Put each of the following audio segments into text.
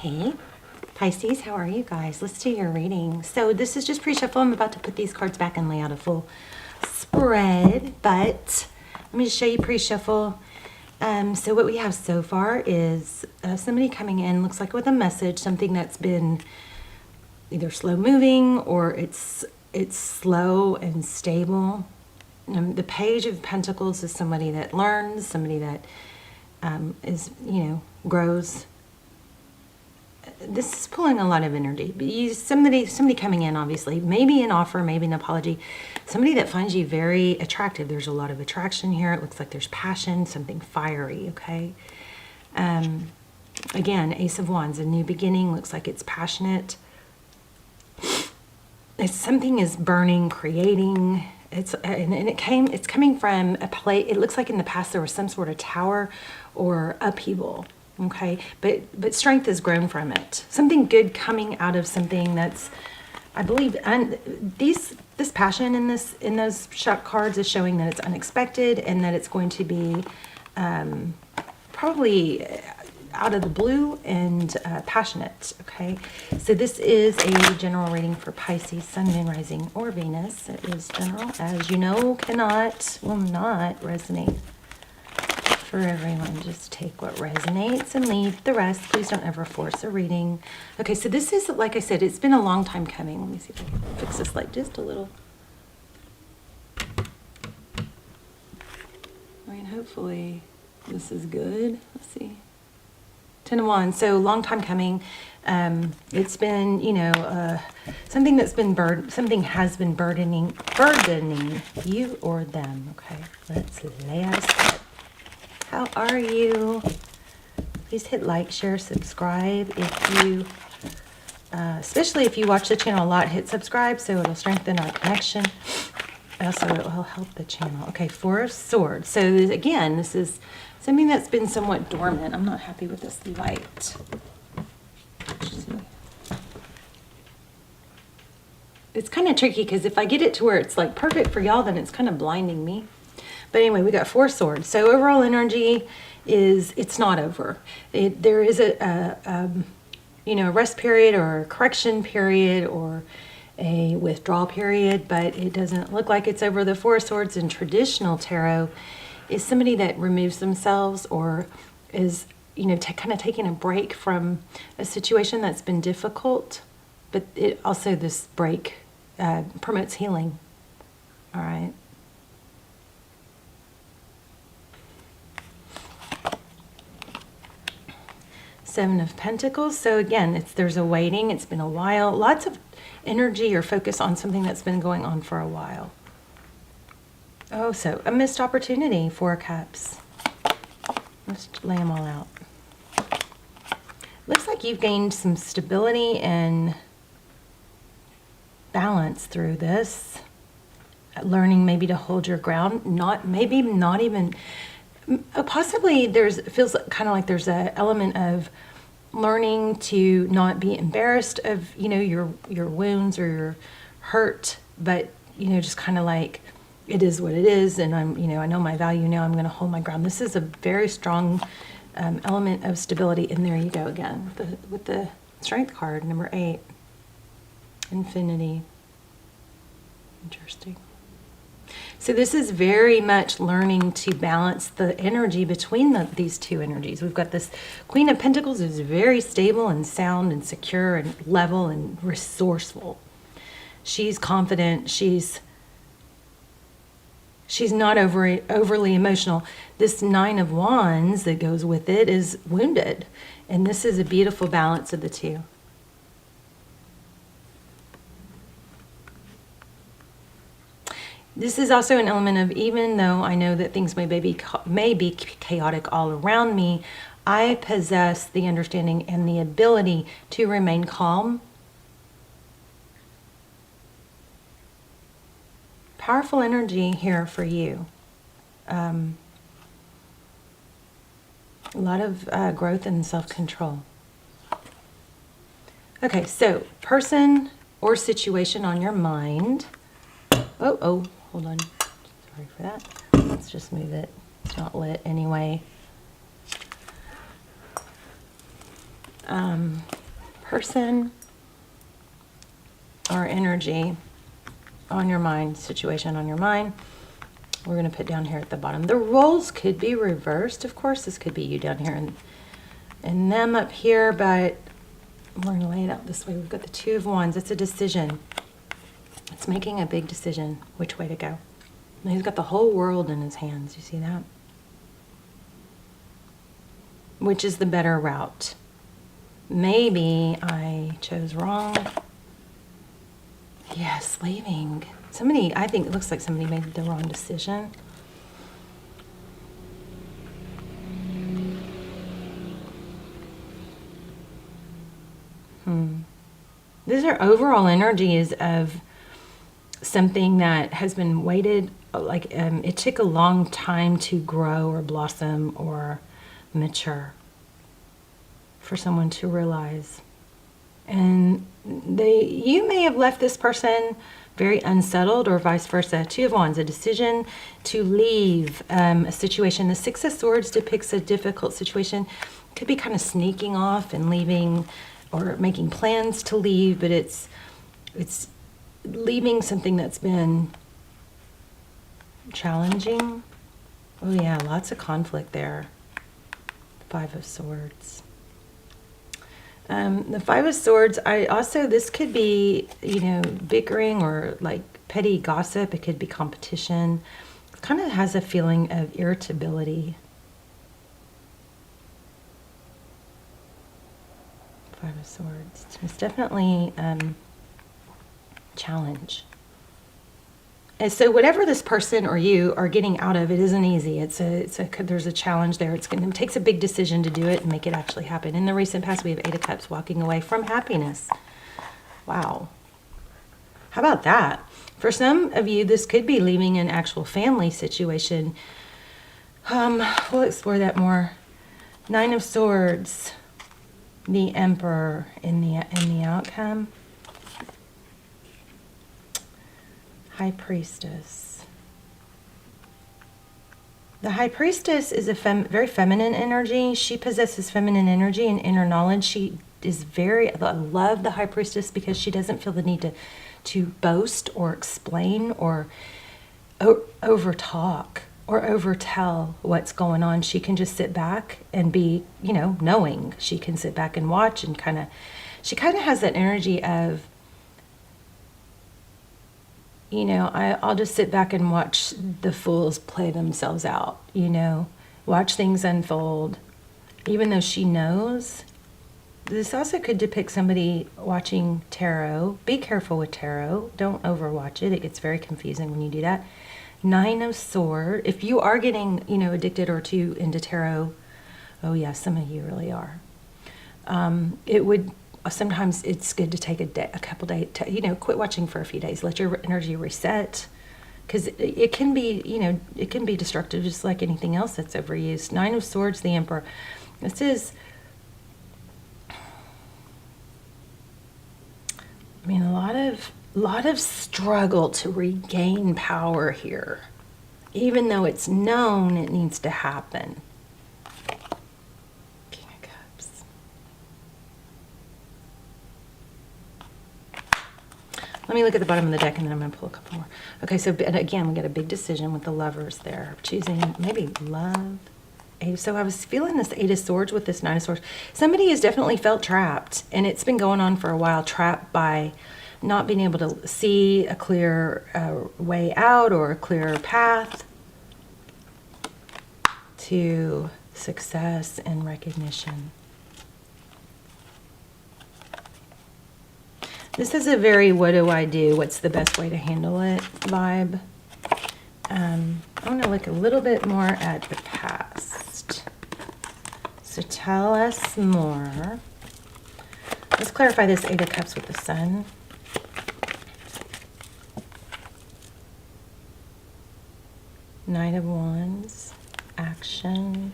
Hey, Pisces, how are you guys? Let's do your reading. So this is just pre-shuffle. I'm about to put these cards back and lay out a full spread, but let me just show you pre-shuffle. So what we have so far is somebody coming in, looks like with a message, something that's been either slow moving or it's slow and stable. The Page of Pentacles is somebody that learns, somebody that is, grows. This is pulling a lot of energy. But somebody coming in, obviously, maybe an offer, maybe an apology. Somebody that finds you very attractive. There's a lot of attraction here. It looks like there's passion, something fiery, okay? Again, Ace of Wands, a new beginning. Looks like it's passionate. Something is burning, creating. It's coming from a place. It looks like in the past there was some sort of tower or upheaval. Okay, but strength has grown from it. Something good coming out of something that's, I believe, this passion in those shot cards is showing that it's unexpected and that it's going to be probably out of the blue and passionate. Okay, so this is a general reading for Pisces, Sun, Moon, Rising, or Venus. It is general, as you know, will not resonate for everyone. Just take what resonates and leave the rest. Please don't ever force a reading. Okay, so this is, like I said, it's been a long time coming. Let me see if I can fix this light just a little. I mean, hopefully this is good. Let's see. 10 of Wands, so long time coming. It's been, something that's been something has been burdening you or them. Okay, let's lay out a spread. How are you? Please hit like, share, subscribe. If you, especially if you watch the channel a lot, hit subscribe so it'll strengthen our connection. Also, it will help the channel. Okay, Four of Swords. So again, this is something that's been somewhat dormant. I'm not happy with this light. It's kind of tricky because if I get it to where it's like perfect for y'all, then it's kind of blinding me. But anyway, we got Four Swords. So overall energy is, it's not over. There is a rest period or a correction period or a withdrawal period, but it doesn't look like it's over. The Four Swords in traditional tarot is somebody that removes themselves or is, kind of taking a break from a situation that's been difficult. But it also, this break promotes healing. All right. Seven of Pentacles. So again, there's a waiting. It's been a while. Lots of energy or focus on something that's been going on for a while. Oh, so a missed opportunity. Four of Cups. Let's lay them all out. Looks like you've gained some stability and balance through this. Learning maybe to hold your ground. Possibly it feels kind of like there's an element of learning to not be embarrassed of, your wounds or your hurt, but, just kind of like, it is what it is, and I'm, I know my value now, I'm going to hold my ground. This is a very strong element of stability, and there you go again, with the Strength card, number 8. Infinity. Interesting. So this is very much learning to balance the energy between these two energies. We've got this Queen of Pentacles who's very stable and sound and secure and level and resourceful. She's confident. She's not overly emotional. This Nine of Wands that goes with it is wounded. And this is a beautiful balance of the two. This is also an element of, even though I know that things may be chaotic all around me, I possess the understanding and the ability to remain calm. Powerful energy here for you. A lot of growth and self-control. Okay, so person or situation on your mind. Oh. Hold on. Sorry for that. Let's just move it. It's not lit anyway. person or energy on your mind, situation on your mind. We're going to put down here at the bottom. The roles could be reversed. Of course, this could be you down here and them up here, but we're going to lay it out this way. We've got the Two of Wands. It's a decision. It's making a big decision which way to go. And he's got the whole world in his hands. You see that? Which is the better route? Maybe I chose wrong. Yes, leaving. Somebody, I think it looks like somebody made the wrong decision. These are overall energies of something that has been waited, like it took a long time to grow or blossom or mature for someone to realize. And you may have left this person very unsettled, or vice versa. Two of Wands, a decision to leave a situation. The Six of Swords depicts a difficult situation. Could be kind of sneaking off and leaving, or making plans to leave, but it's leaving something that's been challenging. Oh yeah, lots of conflict there. Five of Swords. The Five of Swords, this could be, bickering or like petty gossip. It could be competition. It kind of has a feeling of irritability. Five of Swords. It's definitely challenge. And so whatever this person or you are getting out of, it isn't easy. There's a challenge there. It takes a big decision to do it and make it actually happen. In the recent past, we have Eight of Cups, walking away from happiness. Wow. How about that? For some of you, this could be leaving an actual family situation. We'll explore that more. Nine of Swords, the Emperor in the outcome. High Priestess. The High Priestess is a very feminine energy. She possesses feminine energy and inner knowledge. I love the High Priestess because she doesn't feel the need to boast or explain or over-talk or over-tell what's going on. She can just sit back and be, knowing. She can sit back and watch and she kind of has that energy of, I'll just sit back and watch the fools play themselves out, watch things unfold, even though she knows. This also could depict somebody watching tarot. Be careful with tarot. Don't overwatch it. It gets very confusing when you do that. Nine of Swords. If you are getting, addicted or too into tarot, oh yeah, some of you really are. Sometimes it's good to take a couple days, quit watching for a few days. Let your energy reset, because it can be, it can be destructive, just like anything else that's overused. Nine of Swords, the Emperor. This is, a lot of struggle to regain power here, even though it's known it needs to happen. Let me look at the bottom of the deck and then I'm going to pull a couple more. Okay, so again, we got a big decision with the Lovers there. Choosing maybe love. So I was feeling this Eight of Swords with this Nine of Swords. Somebody has definitely felt trapped, and it's been going on for a while, trapped by not being able to see a clear way out or a clear path to success and recognition. This is a very what do I do, what's the best way to handle it vibe. I want to look a little bit more at the past. So tell us more. Let's clarify this Eight of Cups with the Sun. Knight of Wands, action.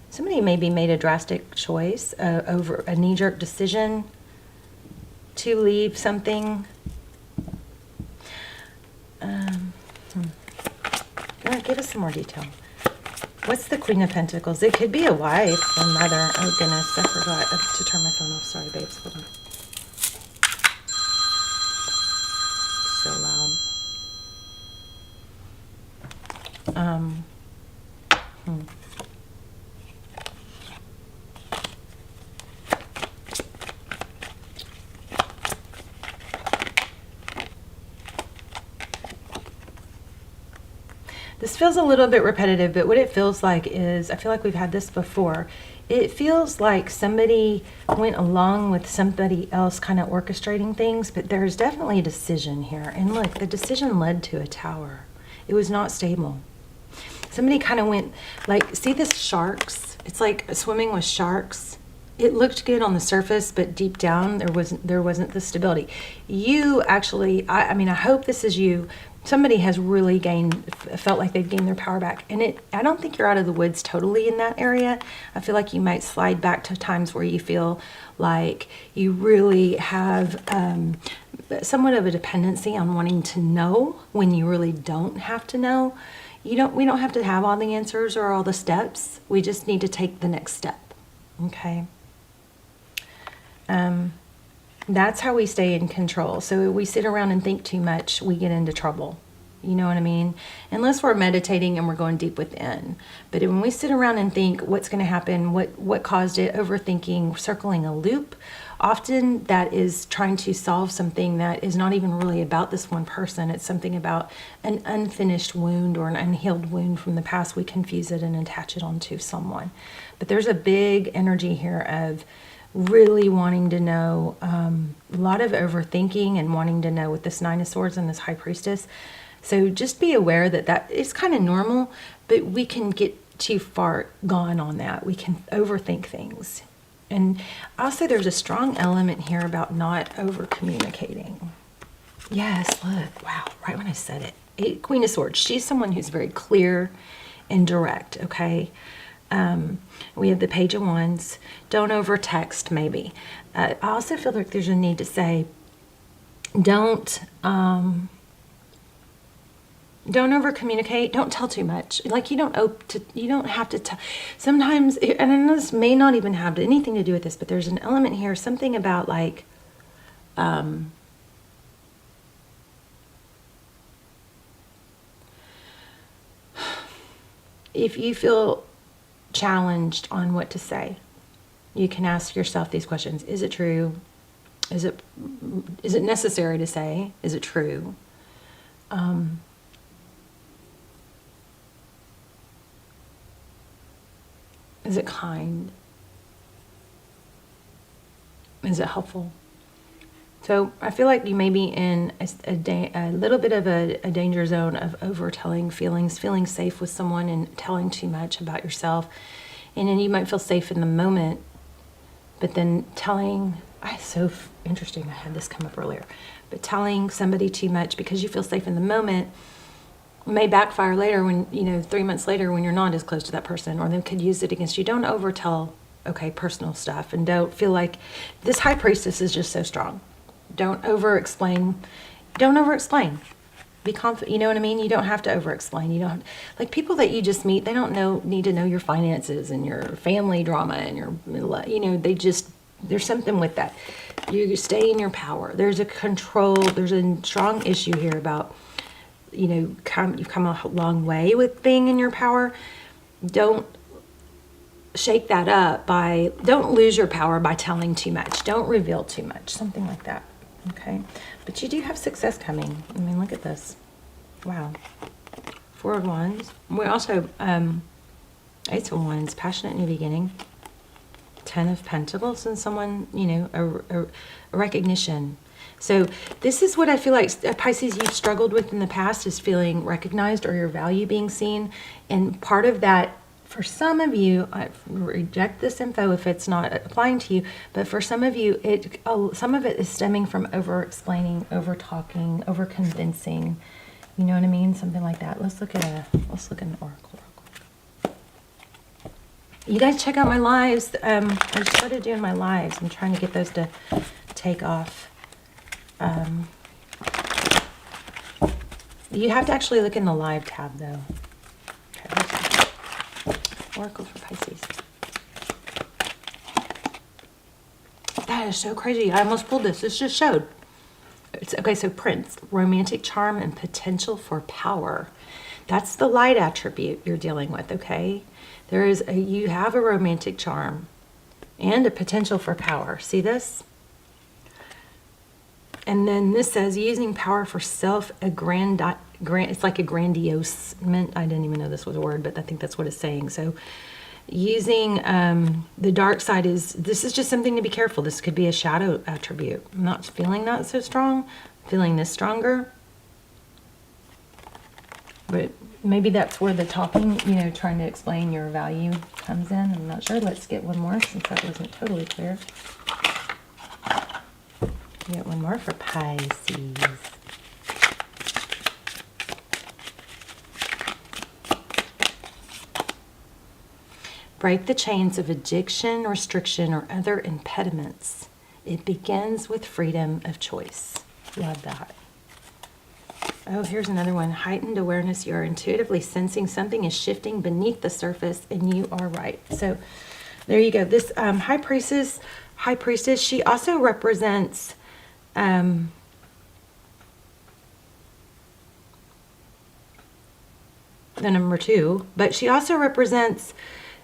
Somebody maybe made a drastic choice over a knee-jerk decision to leave something. Give us some more detail. What's the Queen of Pentacles? It could be a wife or mother. Oh, goodness. I forgot to turn my phone off. Sorry, babes. Hold on. So loud. This feels a little bit repetitive, but what it feels like is, I feel like we've had this before. It feels like somebody went along with somebody else kind of orchestrating things, but there's definitely a decision here. And look, the decision led to a tower. It was not stable. Somebody kind of went, like, see this sharks? It's like swimming with sharks. It looked good on the surface, but deep down there wasn't the stability. You actually, I mean, I hope this is you. Somebody has really felt like they've gained their power back. And I don't think you're out of the woods totally in that area. I feel like you might slide back to times where you feel like you really have somewhat of a dependency on wanting to know when you really don't have to know. We don't have to have all the answers or all the steps. We just need to take the next step. Okay. That's how we stay in control. So if we sit around and think too much, we get into trouble. You know what I mean? Unless we're meditating and we're going deep within. But when we sit around and think what's going to happen, what caused it, overthinking, circling a loop, often that is trying to solve something that is not even really about this one person. It's something about an unfinished wound or an unhealed wound from the past. We confuse it and attach it onto someone. But there's a big energy here of really wanting to know, a lot of overthinking and wanting to know with this Nine of Swords and this High Priestess. So just be aware that is kind of normal, but we can get too far gone on that. We can overthink things. And also there's a strong element here about not over communicating. Yes, look, wow, right when I said it. Queen of Swords, she's someone who's very clear and direct, okay? We have the Page of Wands. Don't over text, maybe. I also feel like there's a need to say, don't over communicate. Don't tell too much. Like you don't have to tell. Sometimes, and I know this may not even have anything to do with this, but there's an element here, something about like, if you feel challenged on what to say, you can ask yourself these questions. Is it true? Is it necessary to say? Is it true? Is it kind? Is it helpful? So I feel like you may be in a little bit of a danger zone of over-telling feelings, feeling safe with someone and telling too much about yourself. And then you might feel safe in the moment, but then so interesting, I had this come up earlier, but telling somebody too much because you feel safe in the moment may backfire later when, 3 months later when you're not as close to that person, or they could use it against you. Don't over-tell, personal stuff, and don't feel like this High Priestess is just so strong. Don't over-explain. Don't over-explain. Be confident. You know what I mean? You don't have to over-explain. You don't like people that you just meet. They don't need to know your finances and your family drama and your, there's something with that. You stay in your power. There's a control. There's a strong issue here about, you've come a long way with being in your power. Don't shake that up don't lose your power by telling too much. Don't reveal too much. Something like that. Okay, but you do have success coming. I mean, look at this. Wow. 4 of Wands. We also, 8 of Wands, passionate new beginning. 10 of Pentacles, and someone, a recognition. So this is what I feel like, Pisces, you've struggled with in the past, is feeling recognized or your value being seen. And part of that, for some of you, I reject this info if it's not applying to you, but for some of you, some of it is stemming from over-explaining, over-talking, over-convincing. You know what I mean? Something like that. Let's look at an oracle real quick. You guys check out my lives. I just started doing my lives. I'm trying to get those to take off. You have to actually look in the live tab, though. Okay, Oracle for Pisces. That is so crazy. I almost pulled this. This just showed. It's, okay, so Prince, romantic charm and potential for power. That's the light attribute you're dealing with, okay? You have a romantic charm and a potential for power. See this? And then this says using power for it's like a grandiosement. I didn't even know this was a word, but I think that's what it's saying. So using the dark side this is just something to be careful. This could be a shadow attribute. I'm not feeling that so strong. I'm feeling this stronger. But maybe that's where the talking, trying to explain your value comes in. I'm not sure. Let's get one more since that wasn't totally clear. Get one more for Pisces. Break the chains of addiction, restriction, or other impediments. It begins with freedom of choice. Love that. Oh, here's another one. Heightened awareness. You're intuitively sensing something is shifting beneath the surface, and you are right. So there you go. This High Priestess, she also represents the number 2, but she also represents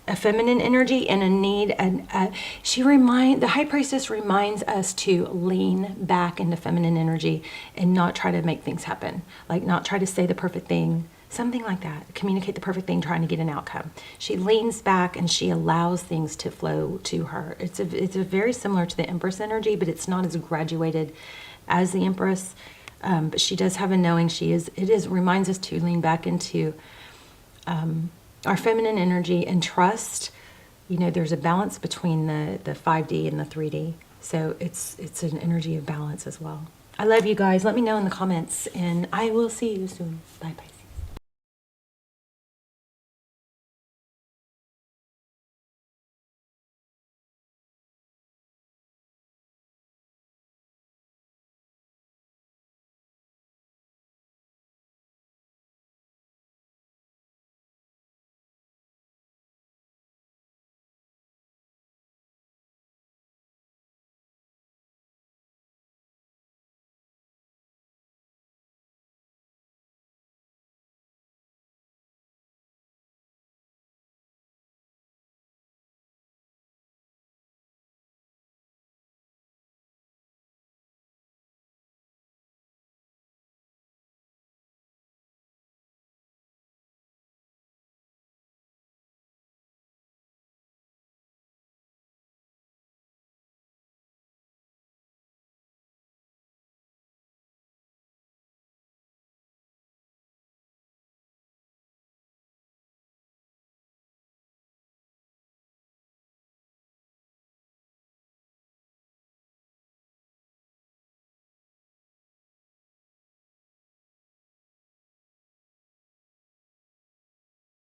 a feminine energy and a need, and the High Priestess reminds us to lean back into feminine energy and not try to make things happen, like not try to say the perfect thing, something like that, communicate the perfect thing, trying to get an outcome. She leans back and she allows things to flow to her. It's a very similar to the Empress energy, but it's not as graduated as the Empress, but she does have a knowing. Reminds us to lean back into our feminine energy and trust. There's a balance between the 5D and the 3D. So it's an energy of balance as well. I love you guys. Let me know in the comments, and I will see you soon. Bye, bye.